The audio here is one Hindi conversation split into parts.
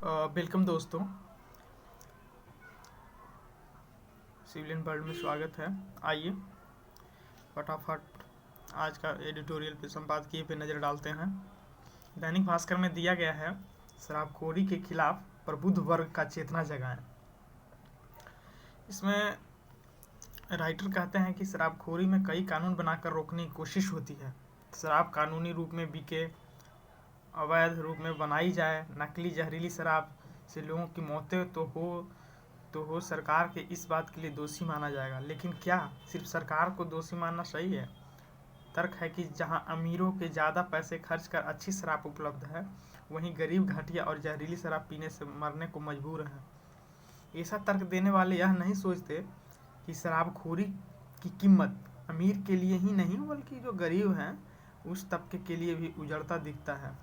वेलकम दोस्तों, सिविलियन वर्ल्ड में स्वागत है। आइए फटाफट आज का एडिटोरियल पे संपादकीय पे नज़र डालते हैं। दैनिक भास्कर में दिया गया है, शराबखोरी के खिलाफ प्रबुद्ध वर्ग का चेतना जगाएं। इसमें राइटर कहते हैं कि शराबखोरी में कई कानून बनाकर रोकने की कोशिश होती है। शराब कानूनी रूप में बिके, अवैध रूप में बनाई जाए, नकली जहरीली शराब से लोगों की मौतें तो हो सरकार के इस बात के लिए दोषी माना जाएगा। लेकिन क्या सिर्फ सरकार को दोषी मानना सही है? तर्क है कि जहां अमीरों के ज़्यादा पैसे खर्च कर अच्छी शराब उपलब्ध है, वहीं गरीब घटिया और जहरीली शराब पीने से मरने को मजबूर हैं। ऐसा तर्क देने वाले यह नहीं सोचते कि शराबखोरी की कीमत अमीर के लिए ही नहीं बल्कि जो गरीब हैं उस तबके के लिए भी उजड़ता दिखता है।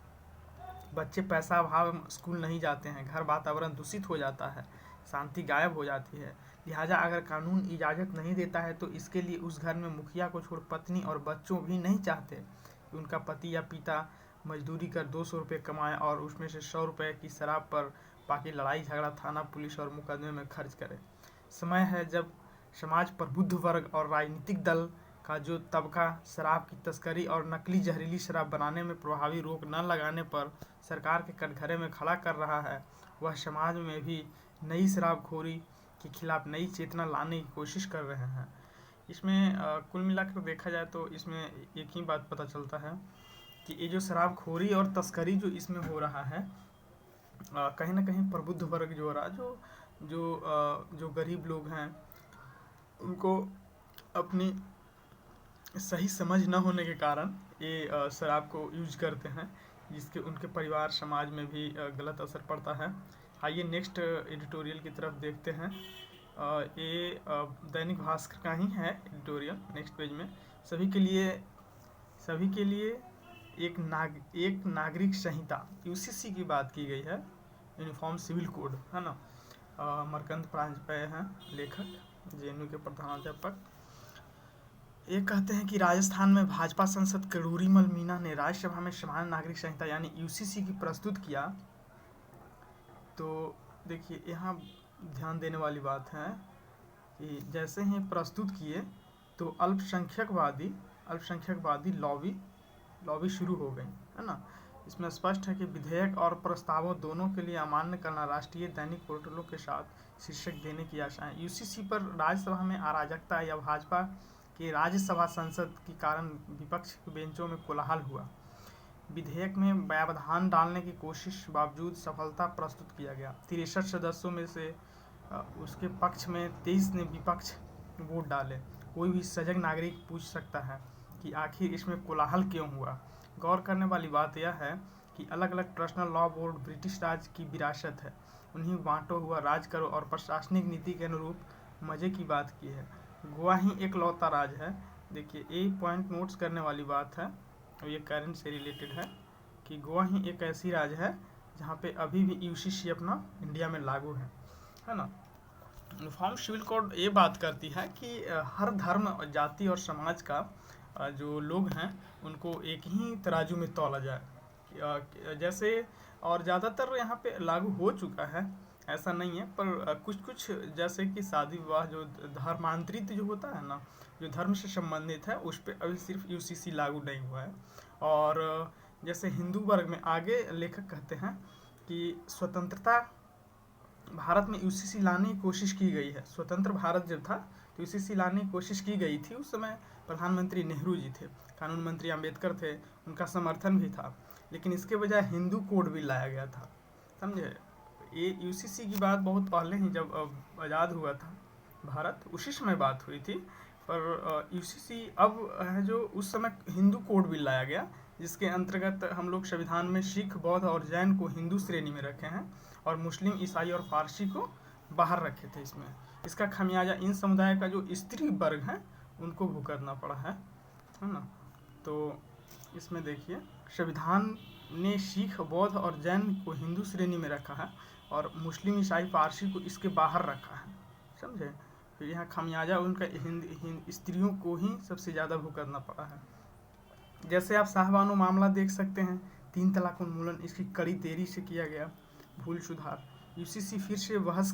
बच्चे पैसा अभाव में स्कूल नहीं जाते हैं, घर वातावरण दूषित हो जाता है, शांति गायब हो जाती है। लिहाजा अगर कानून इजाज़त नहीं देता है तो इसके लिए उस घर में मुखिया को छोड़ पत्नी और बच्चों भी नहीं चाहते कि उनका पति या पिता मजदूरी कर 200 रुपये कमाए और उसमें से 100 रुपये की शराब पर बाकी लड़ाई झगड़ा थाना पुलिस और मुकदमे में खर्च करे। समय है जब समाज प्रबुद्ध वर्ग और राजनीतिक दल का जो तबका शराब की तस्करी और नकली जहरीली शराब बनाने में प्रभावी रोक न लगाने पर सरकार के कटघरे में खड़ा कर रहा है, वह समाज में भी नई शराबखोरी के खिलाफ नई चेतना लाने की कोशिश कर रहे हैं। इसमें कुल मिलाकर देखा जाए तो इसमें एक ही बात पता चलता है कि ये जो शराबखोरी और तस्करी जो इसमें हो रहा है, कहीं ना कहीं प्रबुद्ध वर्ग जो हो रहा है, जो गरीब लोग हैं उनको अपनी सही समझ न होने के कारण ये शराब को यूज करते हैं, जिसके उनके परिवार समाज में भी गलत असर पड़ता है। आइए नेक्स्ट एडिटोरियल की तरफ देखते हैं। ये दैनिक भास्कर का ही है एडिटोरियल। नेक्स्ट पेज में सभी के लिए एक नागरिक संहिता यूसीसी की बात की गई है, यूनिफॉर्म सिविल कोड है ना। मरकंद प्रांजपेय हैं लेखक, जेएनयू के प्रधानाध्यापक। ये कहते हैं कि राजस्थान में भाजपा सांसद करूरीमल मीना ने राज्यसभा में सामान्य नागरिक संहिता यानी यूसीसी की प्रस्तुत किया। तो देखिए यहाँ ध्यान देने वाली बात है कि जैसे ही प्रस्तुत किए तो अल्पसंख्यकवादी लॉबी शुरू हो गई है ना। इसमें स्पष्ट है कि विधेयक और प्रस्तावों दोनों के लिए अमान्य करना राष्ट्रीय दैनिक पोर्टलों के साथ शीर्षक देने की आशा है। यूसीसी पर राज्यसभा में अराजकता या भाजपा के राज्यसभा संसद के कारण विपक्ष के बेंचों में कोलाहल हुआ। विधेयक में व्यवधान डालने की कोशिश बावजूद सफलता प्रस्तुत किया गया। 63 सदस्यों में से उसके पक्ष में 23 ने विपक्ष वोट डाले। कोई भी सजग नागरिक पूछ सकता है कि आखिर इसमें कोलाहल क्यों हुआ। गौर करने वाली बात यह है कि अलग अलग पर्सनल लॉ बोर्ड ब्रिटिश राज की विरासत है। उन्हीं बांटो हुआ राज करो और प्रशासनिक नीति के अनुरूप मजे की बात की है। गोवा ही एक लौता राज है। देखिए ये पॉइंट नोट्स करने वाली बात है और ये करंट से रिलेटेड है कि गोवा ही एक ऐसी राज्य है जहाँ पे अभी भी यूसीसी अपना इंडिया में लागू है ना। यूनिफॉर्म सिविल कोड ये बात करती है कि हर धर्म जाति और समाज का जो लोग हैं उनको एक ही तराजू में तौला जाए। जैसे और ज़्यादातर यहाँ पे लागू हो चुका है, ऐसा नहीं है, पर कुछ जैसे कि शादी विवाह जो धर्मांतरित जो होता है ना, जो धर्म से संबंधित है, उस पर अभी सिर्फ यूसीसी लागू नहीं हुआ है। और जैसे हिंदू वर्ग में आगे लेखक कहते हैं कि स्वतंत्रता भारत में यूसीसी लाने की कोशिश की गई है। स्वतंत्र भारत जब था तो यूसीसी लाने की कोशिश की गई थी। उस समय प्रधानमंत्री नेहरू जी थे, कानून मंत्री अंबेडकर थे, उनका समर्थन भी था, लेकिन इसके बजाय हिंदू कोड भी लाया गया था, समझे। ये यूसीसी की बात बहुत पहले ही जब आज़ाद हुआ था भारत, उसी समय बात हुई थी। पर यूसीसी अब है जो उस समय हिंदू कोड भी लाया गया, जिसके अंतर्गत हम लोग संविधान में सिख, बौद्ध और जैन को हिंदू श्रेणी में रखे हैं और मुस्लिम, ईसाई और फारसी को बाहर रखे थे। इसका खमियाजा इन समुदाय का जो स्त्री वर्ग है उनको भुगतना पड़ा है ना। तो इसमें देखिए संविधान ने सिख, बौद्ध और जैन को हिंदू श्रेणी में रखा है और मुस्लिम, ईसाई, पारसी को इसके बाहर रखा है, समझे। फिर यहाँ खमियाजा उनका स्त्रियों को ही सबसे ज़्यादा भुगतना पड़ा है। जैसे आप साहबानो मामला देख सकते हैं, 3 तलाक उन्मूलन इसकी कड़ी देरी से किया गया। भूल सुधार। यूसीसी फिर से बहस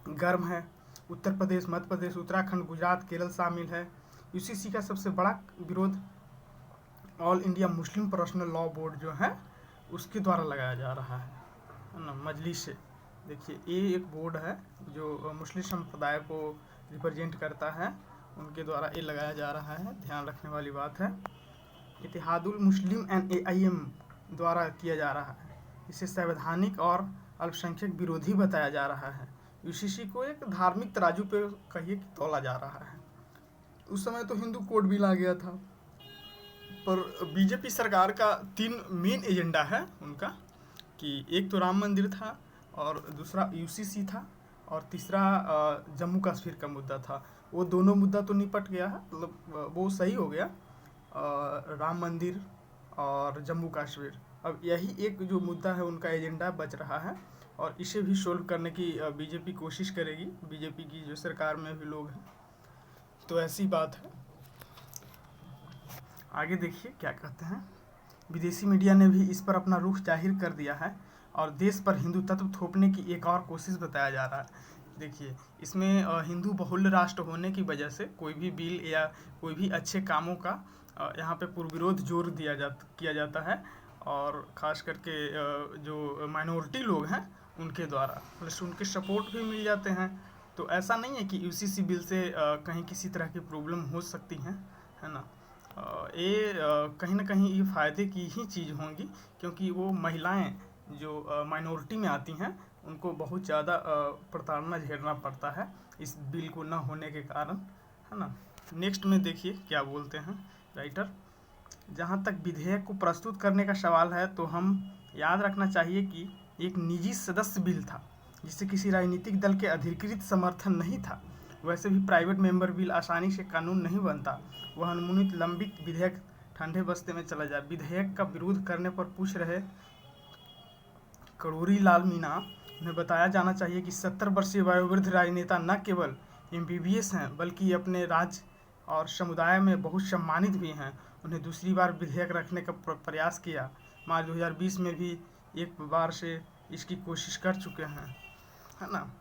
गर्म है। उत्तर प्रदेश, मध्य प्रदेश, उत्तराखंड, गुजरात, केरल शामिल है। यूसीसी का सबसे बड़ा विरोध all India Muslim personal law board जो है उसके द्वारा लगाया जा रहा है ना, मजलिस से। देखिए ये एक बोर्ड है जो मुस्लिम संप्रदाय को रिप्रेजेंट करता है, उनके द्वारा ये लगाया जा रहा है, ध्यान रखने वाली बात है। इत्तेहादुल मुस्लिम एंड AIM द्वारा किया जा रहा है। इसे संवैधानिक और अल्पसंख्यक विरोधी बताया जा रहा है। यूसीसी को एक धार्मिक तराजू पे कहिए कि तौला जा रहा है। उस समय तो हिंदू कोड बिल आ गया था, पर बीजेपी सरकार का 3 मेन एजेंडा है उनका, कि एक तो राम मंदिर था, और दूसरा यूसीसी था, और तीसरा जम्मू कश्मीर का मुद्दा था। वो दोनों मुद्दा तो निपट गया है, मतलब वो सही हो गया, राम मंदिर और जम्मू कश्मीर। अब यही एक जो मुद्दा है उनका एजेंडा बच रहा है, और इसे भी सोल्व करने की बीजेपी कोशिश करेगी। बीजेपी की जो सरकार में भी लोग हैं, तो ऐसी बात है। आगे देखिए क्या कहते हैं। विदेशी मीडिया ने भी इस पर अपना रुख जाहिर कर दिया है और देश पर हिंदू तत्व थोपने की एक और कोशिश बताया जा रहा है। देखिए इसमें हिंदू बहुल्य राष्ट्र होने की वजह से कोई भी बिल या कोई भी अच्छे कामों का यहाँ पे पुरविरोध जोर किया जाता है, और ख़ास करके जो माइनॉरिटी लोग हैं उनके द्वारा, प्लस उनके सपोर्ट भी मिल जाते हैं। तो ऐसा नहीं है कि यूसीसी बिल से कहीं किसी तरह की प्रॉब्लम हो सकती है ना। ये कहीं ना कहीं ये फ़ायदे की ही चीज़ होंगी, क्योंकि वो महिलाएं जो माइनॉरिटी में आती हैं उनको बहुत ज़्यादा प्रताड़ना झेलना पड़ता है इस बिल को न होने के कारण, है ना। नेक्स्ट में देखिए क्या बोलते हैं राइटर। जहाँ तक विधेयक को प्रस्तुत करने का सवाल है, तो हम याद रखना चाहिए कि एक निजी सदस्य बिल था जिसे किसी राजनीतिक दल के अधिकृत समर्थन नहीं था। वैसे भी प्राइवेट मेंबर बिल आसानी से कानून नहीं बनता। वह अनुमोदित लंबित विधेयक ठंडे बस्ते में चला जाए। विधेयक का विरोध करने पर पूछ रहे करोरी लाल मीणा ने बताया जाना चाहिए कि 70 वर्षीय वयोवृद्ध राजनेता न केवल MBBS हैं, बल्कि अपने राज्य और समुदाय में बहुत सम्मानित भी हैं। उन्हें दूसरी बार विधेयक रखने का प्रयास किया। मार्च 2020 में भी एक बार से इसकी कोशिश कर चुके हैं, है ना।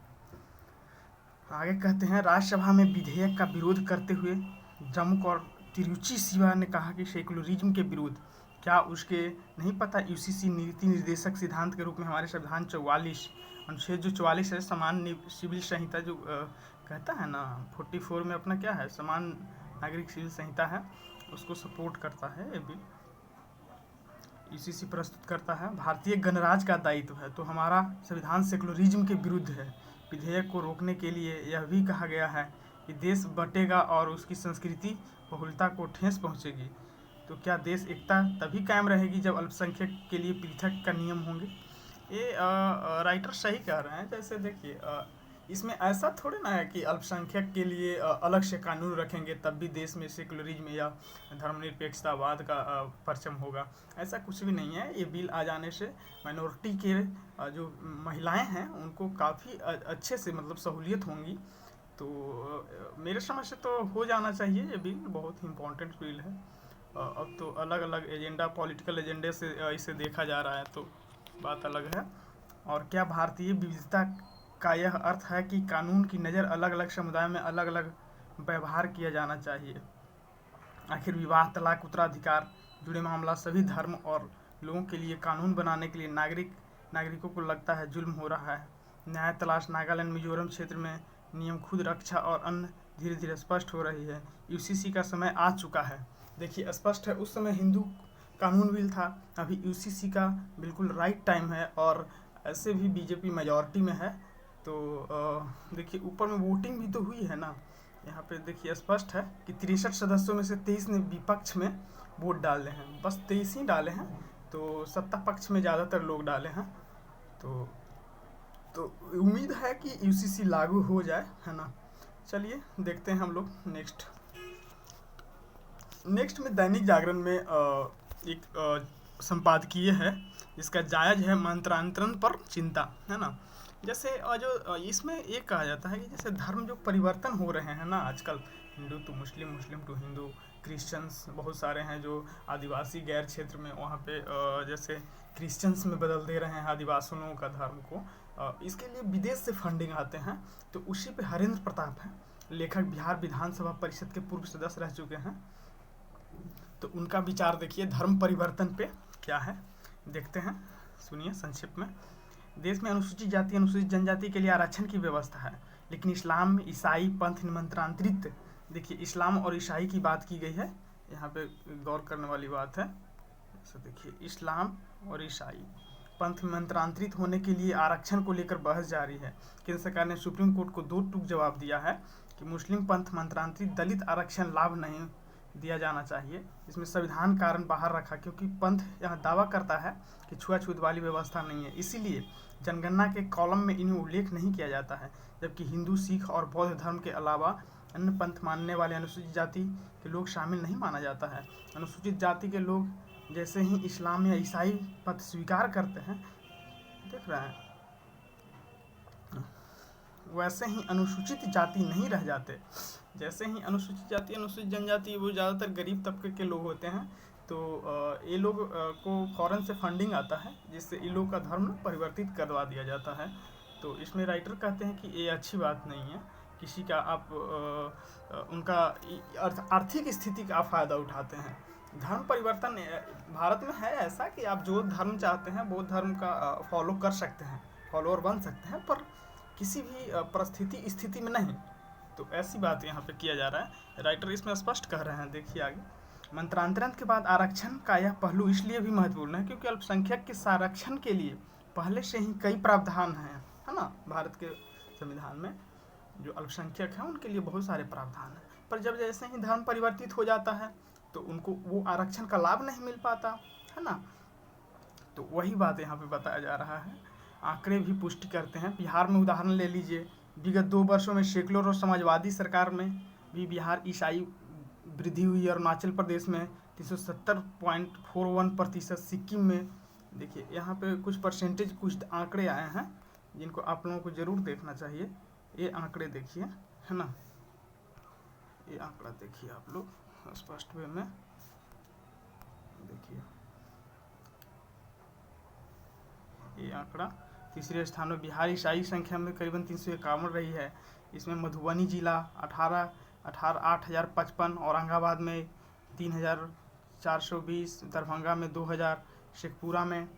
आगे कहते हैं, राज्यसभा में विधेयक का विरोध करते हुए जम्मू और तिरुचि शिवा ने कहा कि सेकुलरिज्म के विरोध क्या उसके नहीं पता। यूसीसी नीति निर्देशक सिद्धांत के रूप में हमारे संविधान 44 अनुच्छेद जो 44 है, समान सिविल संहिता जो कहता है ना, 44 में अपना क्या है, समान नागरिक सिविल संहिता है, उसको सपोर्ट करता है ये बिल। यूसीसी प्रस्तुत करता है भारतीय गणराज्य का दायित्व है, तो हमारा संविधान सेकुलरिज्म के विरुद्ध है। विधेयक को रोकने के लिए यह भी कहा गया है कि देश बटेगा और उसकी संस्कृति बहुलता को ठेस पहुंचेगी। तो क्या देश एकता तभी कायम रहेगी जब अल्पसंख्यक के लिए पृथक का नियम होंगे। ये राइटर सही कह रहे हैं। जैसे देखिए इसमें ऐसा थोड़े ना है कि अल्पसंख्यक के लिए अलग से कानून रखेंगे तब भी देश में सेकुलरिज्म या धर्मनिरपेक्षतावाद का परचम होगा, ऐसा कुछ भी नहीं है। ये बिल आ जाने से माइनॉरिटी के जो महिलाएं हैं उनको काफ़ी अच्छे से मतलब सहूलियत होंगी। तो मेरे समझ से तो हो जाना चाहिए ये बिल, बहुत ही इम्पोर्टेंट बिल है। अब तो अलग अलग एजेंडा, पॉलिटिकल एजेंडे से इसे देखा जा रहा है, तो बात अलग है। और क्या भारतीय विविधता का यह अर्थ है कि कानून की नज़र अलग अलग समुदाय में अलग अलग व्यवहार किया जाना चाहिए। आखिर विवाह, तलाक, उत्तराधिकार जुड़े मामला सभी धर्म और लोगों के लिए कानून बनाने के लिए नागरिकों को लगता है जुल्म हो रहा है। न्याय तलाश नागालैंड, मिजोरम क्षेत्र में नियम खुद रक्षा और अन्य धीरे धीरे स्पष्ट हो रही है। यूसीसी का समय आ चुका है। देखिए स्पष्ट है, उस समय हिंदू कानून बिल था, अभी यूसीसी का बिल्कुल राइट टाइम है, और ऐसे भी बीजेपी मेजॉरिटी में है। तो देखिए ऊपर में वोटिंग भी तो हुई है ना, यहाँ पे देखिए स्पष्ट है कि 63 सदस्यों में से 23 ने विपक्ष में वोट डाले हैं, बस 23 ही डाले हैं, तो सत्ता पक्ष में ज़्यादातर लोग डाले हैं। तो उम्मीद है कि यूसीसी लागू हो जाए, है ना। चलिए देखते हैं हम लोग नेक्स्ट में दैनिक जागरण में एक संपादकीय है जिसका जायज है मंत्रांतरण पर चिंता, है ना। जैसे जो इसमें एक कहा जाता है कि जैसे धर्म जो परिवर्तन हो रहे हैं ना आजकल, Hindu to Muslim, Muslim to Hindu, Christians बहुत सारे हैं जो आदिवासी गैर क्षेत्र में वहाँ पे जैसे क्रिश्चियंस में बदल दे रहे हैं आदिवासियों का धर्म को। इसके लिए विदेश से फंडिंग आते हैं। तो उसी पे हरेंद्र प्रताप हैं, लेखक, बिहार विधानसभा परिषद के पूर्व सदस्य रह चुके हैं। तो उनका विचार देखिए धर्म परिवर्तन पे क्या है, देखते हैं, सुनिए संक्षिप्त में। देश में अनुसूचित जाति, अनुसूचित जनजाति के लिए आरक्षण की व्यवस्था है, लेकिन इस्लाम, ईसाई पंथ निमंत्रांतरित, देखिए इस्लाम और ईसाई की बात की गई है, यहाँ पे गौर करने वाली बात है। तो देखिए इस्लाम और ईसाई पंथ निमंत्रांतरित होने के लिए आरक्षण को लेकर बहस जारी है। केंद्र सरकार ने सुप्रीम कोर्ट को 2 टूक जवाब दिया है कि मुस्लिम पंथ मंत्रांतरित दलित आरक्षण लाभ नहीं दिया जाना चाहिए। इसमें संविधान कारण बाहर रखा, क्योंकि पंथ यह दावा करता है कि छुआछूत वाली व्यवस्था नहीं है, इसीलिए जनगणना के कॉलम में इन्हें उल्लेख नहीं किया जाता है। जबकि हिंदू, सिख और बौद्ध धर्म के अलावा अन्य पंथ मानने वाले अनुसूचित जाति के लोग शामिल नहीं माना जाता है। अनुसूचित जाति के लोग जैसे ही इस्लाम या ईसाई पंथ स्वीकार करते हैं, देख रहे हैं, वैसे ही अनुसूचित जाति नहीं रह जाते। जैसे ही अनुसूचित जाति, अनुसूचित जनजाति, वो ज़्यादातर गरीब तबके के लोग होते हैं। तो ये लोग को फॉरेन से फंडिंग आता है, जिससे इन लोग का धर्म परिवर्तित करवा दिया जाता है। तो इसमें राइटर कहते हैं कि ये अच्छी बात नहीं है, किसी का आप उनका आर्थिक स्थिति का आप फ़ायदा उठाते हैं। धर्म परिवर्तन भारत में है ऐसा कि आप जो धर्म चाहते हैं वो धर्म का फॉलो कर सकते हैं, फॉलोअर बन सकते हैं, पर किसी भी परिस्थिति स्थिति में नहीं। तो ऐसी बात यहाँ पे किया जा रहा है, राइटर इसमें स्पष्ट कह रहे हैं। देखिए आगे, मंत्रांतरण के बाद आरक्षण का यह पहलू इसलिए भी महत्वपूर्ण है क्योंकि अल्पसंख्यक के संरक्षण के लिए पहले से ही कई प्रावधान हैं, है ना। भारत के संविधान में जो अल्पसंख्यक हैं उनके लिए बहुत सारे प्रावधान हैं, पर जब जैसे ही धर्म परिवर्तित हो जाता है तो उनको वो आरक्षण का लाभ नहीं मिल पाता, है ना। तो वही बात यहाँ पे बताया जा रहा है। आंकड़े भी पुष्टि करते हैं। बिहार में उदाहरण ले लीजिए, विगत 2 वर्षों में सेकुलर और समाजवादी सरकार में भी बिहार ईसाई वृद्धि हुई। अरुणाचल प्रदेश में 370.41%, सिक्किम में, देखिए यहाँ पे कुछ परसेंटेज, कुछ आंकड़े आए हैं जिनको आप लोगों को ज़रूर देखना चाहिए। ये आंकड़े देखिए, है ना, ये आंकड़ा देखिए आप लोग स्पष्ट वे में देखिए। ये आंकड़ा तीसरे स्थान में बिहार ईसाई संख्या में करीबन 351 रही है। इसमें मधुबनी जिला 8,055, औरंगाबाद में 3,420, दरभंगा में 2,000, शेखपुरा में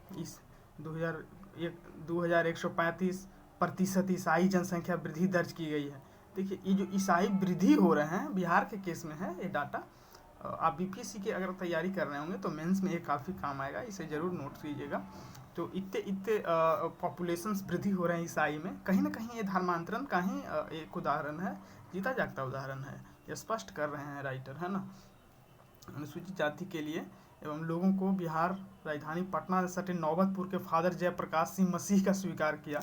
2,135% ईसाई जनसंख्या वृद्धि दर्ज की गई है। देखिए ये जो ईसाई वृद्धि हो रहे हैं बिहार के केस में है ये डाटा। आप बीपीएससी की अगर तैयारी कर रहे होंगे तो मेंस में ये काफ़ी काम आएगा, इसे ज़रूर नोट कीजिएगा। तो इतने पॉपुलेशंस वृद्धि हो रहे हैं ईसाई में, कहीं ना कहीं ये धर्मांतरण का ही एक उदाहरण है, जीता जागता उदाहरण है। ये स्पष्ट कर रहे हैं राइटर, है ना। अनुसूचित जाति के लिए एवं लोगों को बिहार राजधानी पटना से सटे नौबतपुर के फादर जयप्रकाश सिंह मसीह का स्वीकार किया।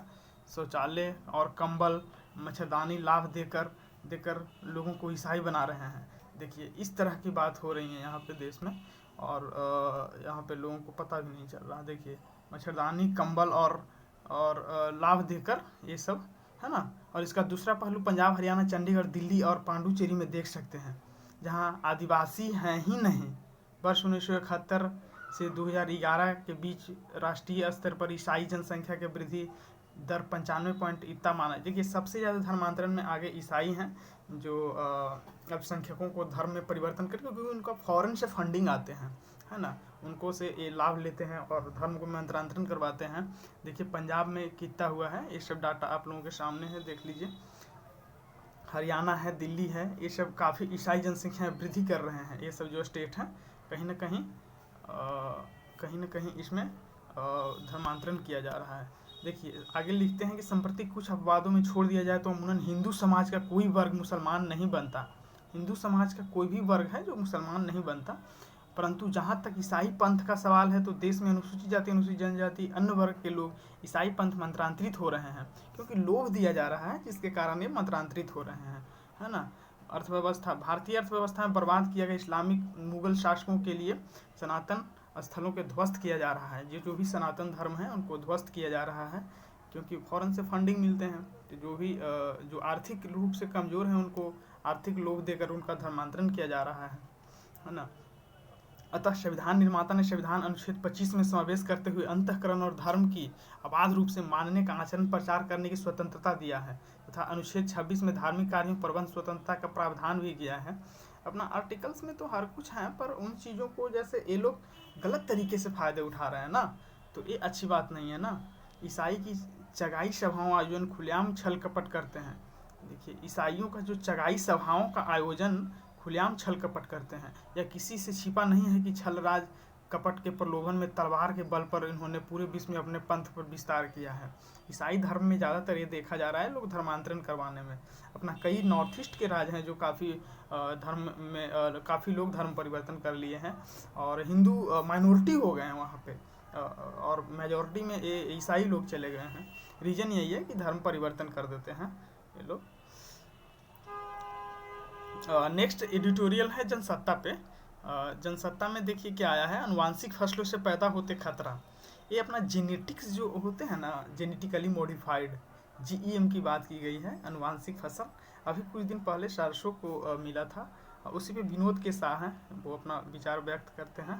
शौचालय और कंबल, मच्छरदानी लाभ देकर लोगों को ईसाई बना रहे हैं। देखिए इस तरह की बात हो रही है यहाँ पे देश में, और यहाँ पे लोगों को पता भी नहीं चल रहा। देखिए मच्छरदानी, कंबल और लाभ देकर ये सब, है ना। और इसका दूसरा पहलू पंजाब, हरियाणा, चंडीगढ़, दिल्ली और पांडुचेरी में देख सकते हैं, जहाँ आदिवासी हैं ही नहीं। वर्ष 1971 से 2011 के बीच राष्ट्रीय स्तर पर ईसाई जनसंख्या के वृद्धि दर 95 पॉइंट इतना माना। देखिए सबसे ज़्यादा धर्मांतरण में आगे ईसाई हैं, जो अल्पसंख्यकों को धर्म में परिवर्तन करके, क्योंकि उनका फॉरेन से फंडिंग आते हैं, है ना, उनको से ये लाभ लेते हैं और धर्म को मंत्रांतरण करवाते हैं। देखिए पंजाब में कितना हुआ है, ये सब डाटा आप लोगों के सामने है, देख लीजिए। हरियाणा है, दिल्ली है, ये सब काफ़ी ईसाई जनसंख्या वृद्धि कर रहे हैं। ये सब जो स्टेट हैं कहीं ना कहीं इसमें धर्मांतरण किया जा रहा है। देखिए आगे लिखते हैं कि संप्रति कुछ अपवादों में छोड़ दिया जाए तो अमूमन हिंदू समाज का कोई वर्ग मुसलमान नहीं बनता। हिंदू समाज का कोई भी वर्ग है जो मुसलमान नहीं बनता, परंतु जहाँ तक ईसाई पंथ का सवाल है तो देश में अनुसूचित जाति, अनुसूचित जनजाति, अन्य वर्ग के लोग ईसाई पंथ मंत्रांतरित हो रहे हैं, क्योंकि लोभ दिया जा रहा है जिसके कारण ये मंत्रांतरित हो रहे हैं, है ना। अर्थव्यवस्था, भारतीय अर्थव्यवस्था में बर्बाद किया गया इस्लामिक मुगल शासकों के लिए सनातन स्थलों के ध्वस्त किया जा रहा है। जो भी सनातन धर्म है उनको ध्वस्त किया जा रहा है, क्योंकि फॉरेन से फंडिंग मिलते हैं। तो जो भी जो आर्थिक रूप से कमज़ोर हैं उनको आर्थिक लोभ देकर उनका धर्मांतरण किया जा रहा है ना। अतः संविधान निर्माता ने संविधान अनुच्छेद 25 में समावेश करते हुए अंतःकरण और धर्म की अबाध रूप से मानने का आचरण प्रचार करने की स्वतंत्रता दिया है तथा अनुच्छेद 26 में धार्मिक कार्यों प्रबंध स्वतंत्रता का प्रावधान भी किया है। अपना आर्टिकल्स में तो हर कुछ है, पर उन चीज़ों को जैसे ये लोग गलत तरीके से फ़ायदे उठा रहे हैं ना, तो ये अच्छी बात नहीं है ना। ईसाई की चगाई सभाओं आयोजन खुलेआम छल कपट करते हैं। देखिए, ईसाइयों का जो चगाई सभाओं का आयोजन खुलेआम छल कपट करते हैं, या किसी से छिपा नहीं है कि छल राज कपट के प्रलोभन में तलवार के बल पर इन्होंने पूरे विश्व में अपने पंथ पर विस्तार किया है। ईसाई धर्म में ज़्यादातर ये देखा जा रहा है लोग धर्मांतरण करवाने में। अपना कई नॉर्थ ईस्ट के राज्य हैं जो काफ़ी धर्म में काफ़ी लोग धर्म परिवर्तन कर लिए हैं, और हिंदू माइनॉरिटी हो गए हैं वहाँ पे, और मेजॉरिटी में ये ईसाई लोग चले गए हैं। रीज़न यही है कि धर्म परिवर्तन कर देते हैं ये लोग। नेक्स्ट एडिटोरियल है जनसत्ता पे। जनसत्ता में देखिए क्या आया है, अनुवांशिक फसलों से पैदा होते खतरा। ये अपना जेनेटिक्स जो होते हैं ना, जेनेटिकली मॉडिफाइड, जीईएम की बात की गई है। अनुवांशिक फसल अभी कुछ दिन पहले सरसों को मिला था, उसी पे विनोद के शाह हैं, वो अपना विचार व्यक्त करते हैं,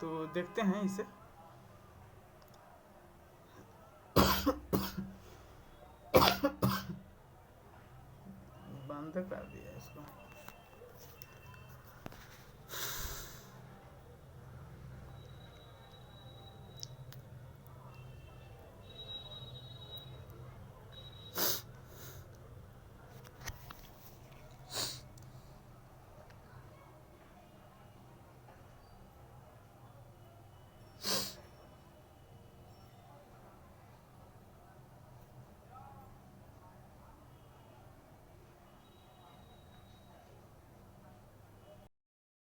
तो देखते हैं इसे।